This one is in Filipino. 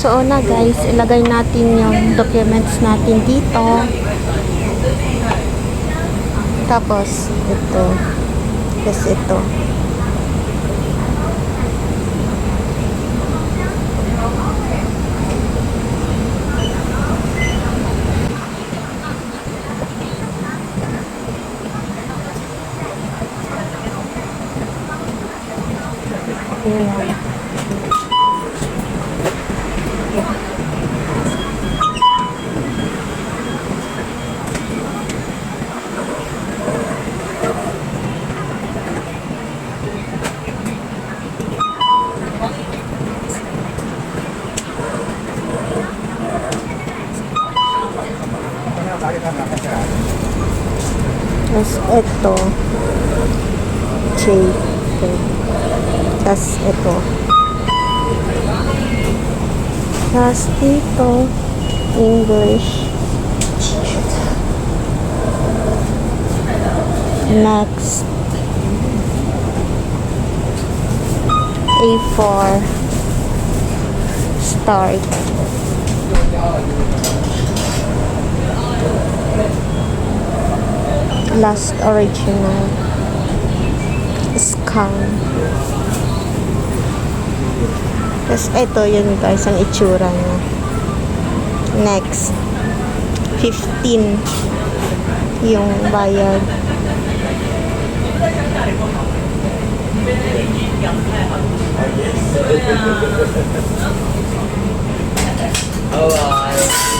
So, una guys, ilagay natin yung documents natin dito. Tapos, ito. Tapos, ito. Ayan. Tapos ito J. Tapos ito. Tapos dito English. Next A4 start. Last original scan. Tapos ito yun guys ang itsura niya. Next 15 yung bayad. Alright.